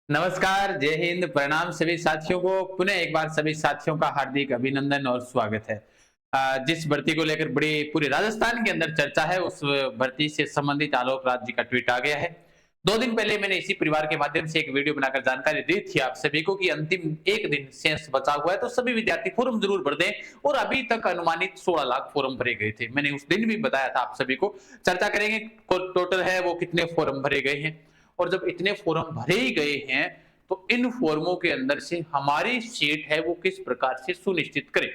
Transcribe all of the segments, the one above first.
नमस्कार, जय हिंद, प्रणाम सभी साथियों को। पुनः एक बार सभी साथियों का हार्दिक अभिनंदन और स्वागत है। जिस भर्ती को लेकर बड़ी पूरे राजस्थान के अंदर चर्चा है, उस भर्ती से संबंधित आलोक राज जी का ट्वीट आ गया है। 2 दिन पहले मैंने इसी परिवार के माध्यम से एक वीडियो बनाकर जानकारी दी थी आप सभी को कि अंतिम एक दिन शेष बचा हुआ है, तो सभी विद्यार्थी फॉर्म जरूर भर दें। और अभी तक अनुमानित 16 लाख फॉर्म भरे गए थे। मैंने उस दिन भी बताया था आप सभी को। चर्चा करेंगे टोटल है वो कितने फॉर्म भरे गए हैं, और जब इतने फॉर्म भरे ही गए हैं तो इन फॉर्मों के अंदर से हमारी सीट है वो किस प्रकार से सुनिश्चित करें।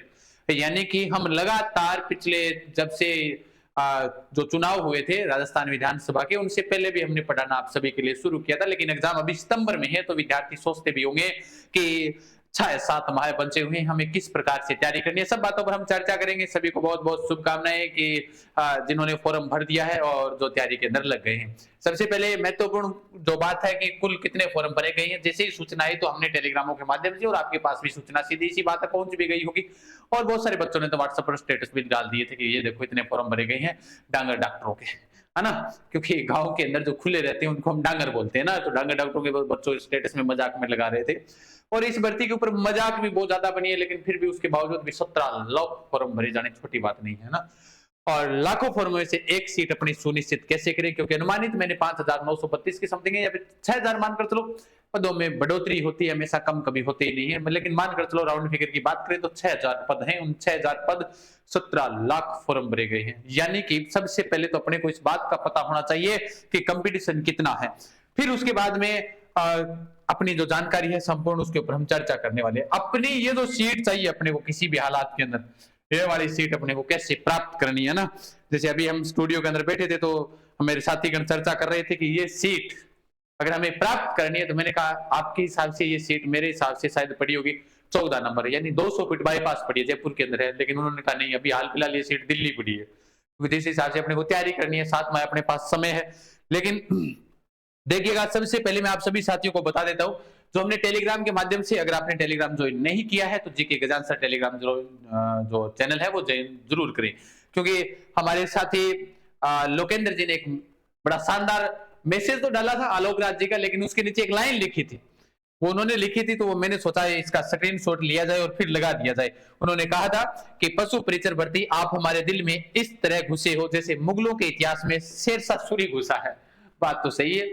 यानी कि हम लगातार पिछले जब से जो चुनाव हुए थे राजस्थान विधानसभा के, उनसे पहले भी हमने पढ़ाना आप सभी के लिए शुरू किया था, लेकिन एग्जाम अभी सितंबर में है, तो विद्यार्थी सोचते भी होंगे कि 6-7 माह बचे हुए हैं, हमें किस प्रकार से तैयारी करनी है। सब बातों पर हम चर्चा करेंगे। सभी को बहुत बहुत शुभकामनाएं कि जिन्होंने फॉर्म भर दिया है और जो तैयारी के अंदर लग गए हैं। सबसे पहले महत्वपूर्ण जो बात है कि कुल कितने फॉर्म भरे गए हैं, जैसे ही सूचना आई तो हमने टेलीग्रामों के माध्यम से, और आपके पास भी सूचना सीधी सी बात है पहुंच भी गई होगी। और बहुत सारे बच्चों ने तो व्हाट्सएप पर स्टेटस भी डाल दिए थे कि ये देखो इतने फॉर्म भरे गए हैं डांगर डॉक्टरों के, है ना। क्योंकि गांव के अंदर जो खुले रहते हैं उनको हम डांगर बोलते हैं ना, तो डांगर डॉक्टरों के बच्चों स्टेटस में मजाक में लगा रहे थे। और इस भर्ती के ऊपर मजाक भी बहुत ज्यादा बनी है, लेकिन फिर भी उसके बावजूद भी 17 लाख फॉर्म भरे जाने छोटी बात नहीं है ना। और लाखों फॉर्म में से एक सीट अपनी सुनिश्चित कैसे करें, क्योंकि अनुमानित मैंने 5,932 की समथिंग है, या फिर 6,000 मानकर चलो। पदों में बढ़ोतरी होती है हमेशा, कम कभी होते ही नहीं है, लेकिन मानकर चलो राउंड फिगर की बात करें तो 6,000 पद हैं। उन 6,000 पद 17 लाख फॉर्म भरे गए हैं। यानी कि सबसे पहले तो अपने को इस बात का पता होना चाहिए कि कंपटीशन कितना है। फिर उसके बाद में अपनी जो जानकारी है संपूर्ण, उसके ऊपर हम चर्चा करने वाले हैं। अपनी ये जो सीट चाहिए अपने को किसी भी हालात के अंदर, ये वाली सीट अपने को कैसे प्राप्त करनी है ना। जैसे अभी हम स्टूडियो के अंदर बैठे थे तो मेरे साथीगण चर्चा कर रहे थे कि ये सीट अगर हमें प्राप्त करनी है, तो मैंने कहा आपके हिसाब से ये सीट मेरे हिसाब से शायद पड़ी होगी 14 नंबर, यानी 200 फीट बाईपास पड़ी है, जयपुर के अंदर है। लेकिन उन्होंने कहा नहीं, अभी हाल फिलहाल ये सीट दिल्ली पड़ी है, क्योंकि जिस हिसाब से अपने को तैयारी करनी है 7 माह अपने पास समय है। लेकिन देखिएगा, सबसे पहले मैं आप सभी साथियों को बता देता हूं, जो हमने टेलीग्राम के माध्यम से, अगर आपने टेलीग्राम ज्वाइन नहीं किया है तो जीके गजान सर टेलीग्राम जो चैनल है वो जरूर करें, क्योंकि हमारे साथी लोकेंद्र जी ने एक बड़ा शानदार मैसेज तो डाला था आलोक राज जी का, लेकिन उसके नीचे एक लाइन लिखी थी, वो उन्होंने लिखी थी, तो वो मैंने सोचा इसका स्क्रीनशॉट लिया जाए और फिर लगा दिया जाए। उन्होंने कहा था कि पशु परिचर भर्ती आप हमारे दिल में इस तरह घुसे हो जैसे मुगलों के इतिहास में शेरशाह सूरी घुसा है। बात तो सही है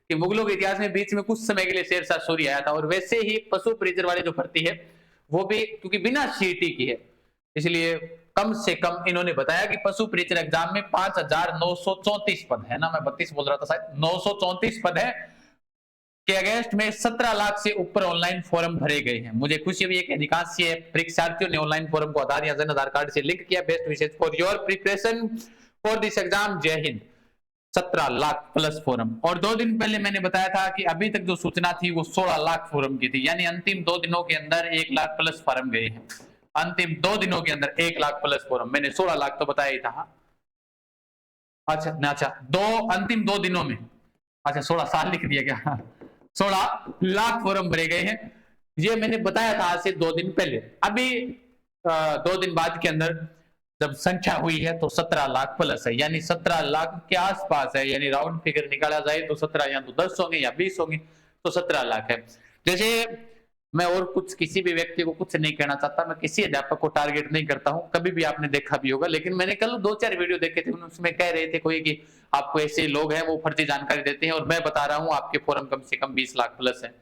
कि मुगलों के इतिहास में बीच में कुछ समय के लिए शेरशाह सूरी आया था, और वैसे ही पशु परिचर वाली जो भर्ती है वो भी क्योंकि बिना सीटी की है, इसलिए कम से कम इन्होंने बताया कि पशु परिचर एग्जाम में 5,934 पद है ना, मैं 32 बोल रहा था शायद, 934 पद है के अगेंस्ट में 17 लाख से ऊपर ऑनलाइन फॉर्म भरे गए हैं। मुझे खुशी हुई है कि अधिकांश परीक्षार्थियों ने ऑनलाइन फॉर्म को आधार या जन आधार कार्ड से लिंक किया। Best wishes for your preparation for this exam. जय हिंद। 17 लाख प्लस फॉर्म। और 2 दिन पहले मैंने बताया था कि अभी तक जो सूचना थी वो 16 लाख फॉर्म की थी, यानी अंतिम 2 दिनों के अंदर 1 लाख प्लस फॉर्म गए हैं। अंतिम 2 दिनों के अंदर 1 लाख प्लस फॉर्म, मैंने 16 लाख तो बताया ही था। अच्छा अंतिम 2 दिनों में, अच्छा 16 साल लिख दिया क्या 16 लाख फॉर्म भरे गए हैं, ये मैंने बताया था आज से 2 दिन पहले। अभी 2 दिन बाद के अंदर जब संख्या हुई है तो 17 लाख प्लस है, यानी 17 लाख के आसपास है, यानी राउंड फिगर निकाला जाए तो 17 या तो 10 होंगे या 20 होंगे, तो 17 लाख है। जैसे मैं और कुछ किसी भी व्यक्ति को कुछ नहीं कहना चाहता, मैं किसी अध्यापक को टारगेट नहीं करता हूं, कभी भी आपने देखा भी होगा, लेकिन मैंने कल 2-4 वीडियो देखे थे, उसमें कह रहे थे कोई कि आपको ऐसे लोग हैं वो फर्जी जानकारी देते हैं, और मैं बता रहा हूं आपके फॉर्म कम से कम 20 लाख प्लस है।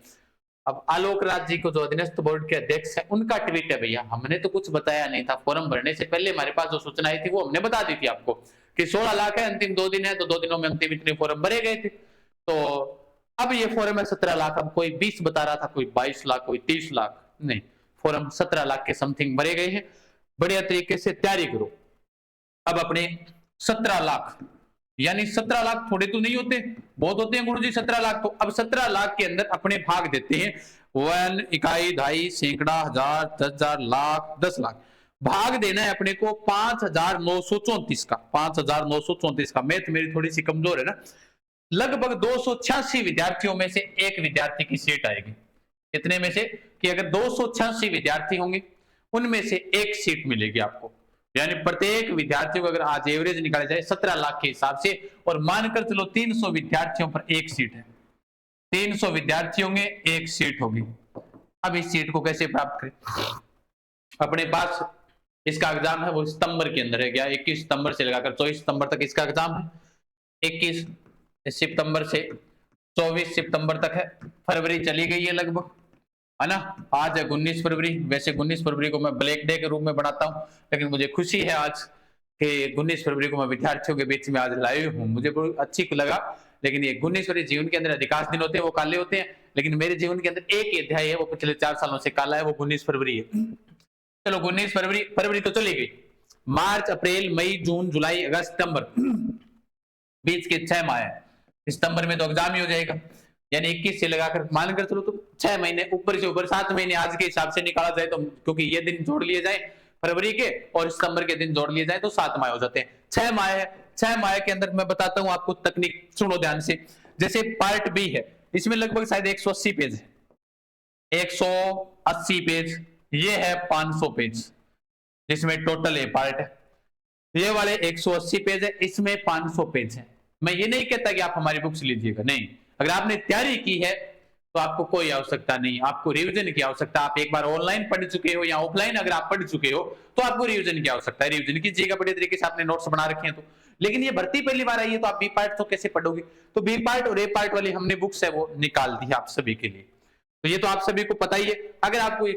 अब आलोक राज जी को जो अधीनस्थ बोर्ड के अध्यक्ष है, उनका ट्वीट है, भैया हमने तो कुछ बताया नहीं था, फॉर्म भरने से पहले हमारे पास जो सूचना आई थी वो हमने बता दी थी आपको कि 16 लाख है, अंतिम 2 दिन है, तो 2 दिनों में अंतिम इतने फॉर्म भरे गए थे। तो अब ये फॉर्म है 17 लाख। अब कोई 20 बता रहा था, कोई 22 लाख, कोई 30 लाख, नहीं, फॉर्म 17 लाख के समथिंग भरे गए हैं। बढ़िया तरीके से तैयारी करो। अब अपने 17 लाख, यानी 17 लाख थोड़े तो नहीं होते, बहुत होते हैं गुरुजी 17 लाख। तो अब 17 लाख के अंदर अपने भाग देते हैं 1 इकाई, ढाई, सैकड़ा, हजार, 10,000, लाख, 10 लाख। भाग देना है अपने को 5,934 का। 5,934 का मैथ मेरी थोड़ी सी कमजोर है ना। लगभग 286 विद्यार्थियों में से एक विद्यार्थी की सीट आएगी। इतने में से कि अगर 286 विद्यार्थी होंगे उनमें से एक सीट मिलेगी आपको, यानी प्रत्येक विद्यार्थी को अगर आज एवरेज निकाला जाए 17 लाख के हिसाब से, और मानकर चलो 300 विद्यार्थियों पर एक सीट है, 300 विद्यार्थी होंगे, एक सीट होगी। अब इस सीट को कैसे प्राप्त करें? अपने पास इसका एग्जाम है वो सितंबर के अंदर है क्या, 21 सितंबर से लगाकर 24 सितंबर तक इसका एग्जाम है। 21 सितंबर से 24 सितंबर तक है, फरवरी चली गई है लगभग, है ना। आज है 19 फरवरी, वैसे 19 फरवरी को मैं ब्लैक डे के रूप में बनाता हूँ, लेकिन मुझे खुशी है आज कि 19 फरवरी को मैं विद्यार्थियों के बीच में आज लाइव हूँ, मुझे बहुत अच्छी लगा। लेकिन ये 19 फरवरी जीवन के अंदर अधिकांश दिन होते हैं वो काले होते हैं, लेकिन मेरे जीवन के अंदर एक अध्याय है वो पिछले 4 सालों से काला है, वो 19 फरवरी है। चलो 19 फरवरी तो चली गई, मार्च, अप्रैल, मई, जून, जुलाई, अगस्त, सितंबर, बीच के 6 माह है। सितंबर में तो एग्जाम ही हो जाएगा, यानी 21 से लगाकर मान कर चलो तो 6 महीने, ऊपर से ऊपर 7 महीने आज के हिसाब से निकाला जाए तो, क्योंकि ये दिन जोड़ लिए जाए फरवरी के और सितंबर के दिन जोड़ लिए जाए तो 7 माह हो जाते हैं। 6 माह है, 6 माह के अंदर मैं बताता हूं आपको तकनीक, सुनो ध्यान से। जैसे पार्ट बी है, इसमें लगभग शायद 180 पेज है, 180 पेज, ये है 500 पेज, जिसमें टोटल ए पार्ट है। ये वाले 180 पेज है, इसमें 500 पेज है। मैं ये नहीं कहता कि आप हमारी बुक्स लीजिएगा, नहीं, अगर आपने तैयारी की है तो आपको कोई आवश्यकता नहीं, आपको रिवीजन की आवश्यकता। आप एक बार ऑनलाइन पढ़ चुके हो या ऑफलाइन अगर आप पढ़ चुके हो तो आपको रिवीजन की आवश्यकता है, रिवीजन कीजिएगा बढ़िया तरीके से, आपने नोट्स बना रखे हैं तो। लेकिन ये भर्ती पहली बार आई है तो आप बी पार्ट तो कैसे पढ़ोगे? तो बी पार्ट और ए पार्ट वाली हमने बुक्स है वो निकाल दी है आप सभी के लिए, तो ये तो आप सभी को पता ही है। अगर आपको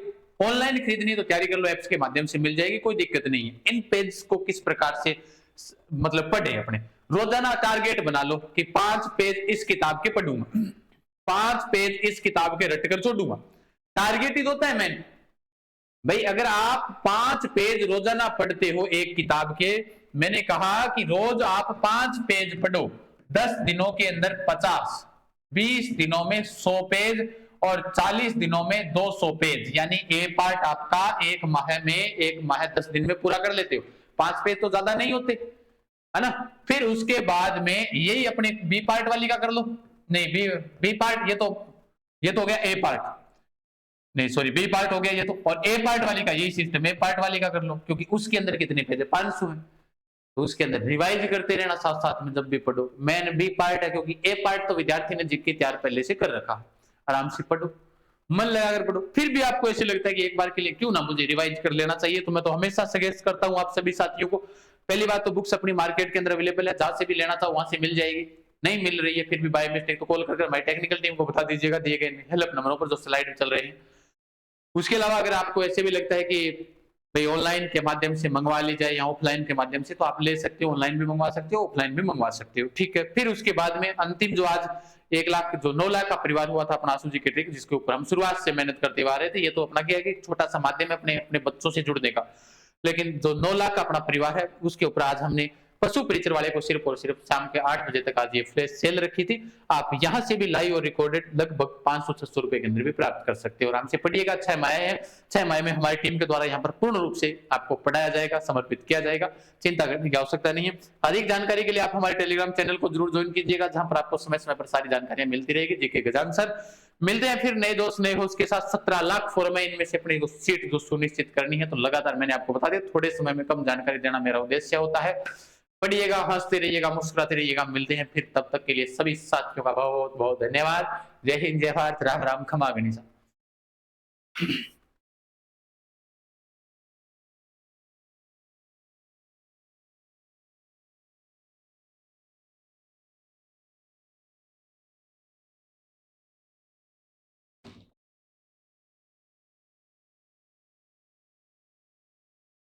ऑनलाइन खरीदनी है तो तैयारी कर लो, एप्स के माध्यम से मिल जाएगी, कोई दिक्कत नहीं है। इन पेज को किस प्रकार से मतलब पढ़े, अपने रोजाना टारगेट बना लो कि 5 पेज इस किताब के पढ़ूंगा, 5 पेज इस किताब के रटकर छोड़ूंगा, टारगेट ही तो होता है मैन भाई। अगर आप 5 पेज रोजाना पढ़ते हो एक किताब के, मैंने कहा कि रोज आप 5 पेज पढ़ो, 10 दिनों के अंदर 50, 20 दिनों में 100 पेज और 40 दिनों में 200 पेज, यानी ए पार्ट आपका एक माह 10 दिन में पूरा कर लेते हो। 5 पेज तो ज्यादा नहीं होते, है ना। फिर उसके बाद में यही अपने बी पार्ट वाली का कर लो, नहीं बी पार्ट, ये तो हो गया ए पार्ट, नहीं सॉरी बी पार्ट हो गया ये तो, और ए पार्ट वाली का यही सिस्टम, ए पार्ट वाली का कर लो, क्योंकि उसके अंदर कितने पेज है, 500 है, तो उसके अंदर रिवाइज करते रहना साथ साथ में जब भी पढ़ो। मैन बी पार्ट है, क्योंकि ए पार्ट तो विद्यार्थी ने जिक्की तैयार पहले से कर रखा, आराम से पढ़ो, मन लगाकर पढ़ो। फिर भी आपको ऐसे लगता है कि एक बार के लिए क्यों ना मुझे रिवाइज कर लेना चाहिए, तो मैं तो हमेशा सजेस्ट करता हूं आप सभी साथियों को। पहली बात तो बुक्स अपनी मार्केट के अंदर अवेलेबल है, जहां से भी लेना था वहां से मिल जाएगी, नहीं मिल रही है फिर भी बाय मिस्टेक तो कॉल करके हमारी टेक्निकल टीम को बता दीजिएगा दिए गए हेल्प नंबरों पर जो स्लाइड चल रहे हैं। उसके अलावा अगर आपको ऐसे भी लगता है कि भाई ऑनलाइन के माध्यम से मंगवा ली जाए या ऑफलाइन के माध्यम से, तो आप ले सकते हो, ऑनलाइन भी मंगवा सकते हो, ऑफलाइन भी मंगवा सकते हो, ठीक है। फिर उसके बाद में अंतिम जो आज 1 लाख जो 9 लाख का परिवार हुआ था अपना आंसू जी के ट्रिक, जिसके ऊपर हम शुरुआत से मेहनत करते आ रहे थे, ये तो अपना क्या है कि छोटा सा माध्यम है अपने अपने बच्चों से जुड़ने का, लेकिन जो 9 लाख का अपना परिवार है उसके ऊपर आज हमने पशु परिचर वाले को सिर्फ और सिर्फ शाम के 8 बजे तक आज ये फ्लैश सेल रखी थी। आप यहां से भी लाइव और रिकॉर्डेड लगभग 500-600 रुपए के अंदर भी प्राप्त कर सकते हो, आराम से पढ़िएगा। 6 माह है, 6 माह में हमारी टीम के द्वारा यहाँ पर पूर्ण रूप से आपको पढ़ाया जाएगा, समर्पित किया जाएगा, चिंता करने की आवश्यकता नहीं है। अधिक जानकारी के लिए आप हमारे टेलीग्राम चैनल को जरूर ज्वाइन कीजिएगा, जहां पर आपको समय समय पर सारी जानकारियां मिलती रहेगी। जीके गजान सर मिलते हैं फिर नए दोस्त नए होस्ट के साथ। 17 लाख फॉर्म है, इनमें से अपनी सीट जो सुनिश्चित करनी है, तो लगातार मैंने आपको बता दिया, थोड़े समय में कम जानकारी देना मेरा उद्देश्य होता है। पढ़िएगा, हंसते रहिएगा, मुस्कुराते रहिएगा, मिलते हैं फिर, तब तक के लिए सभी साथियों का बहुत बहुत धन्यवाद। जय हिंद, जय भारत, राम राम, खमा गनीसा।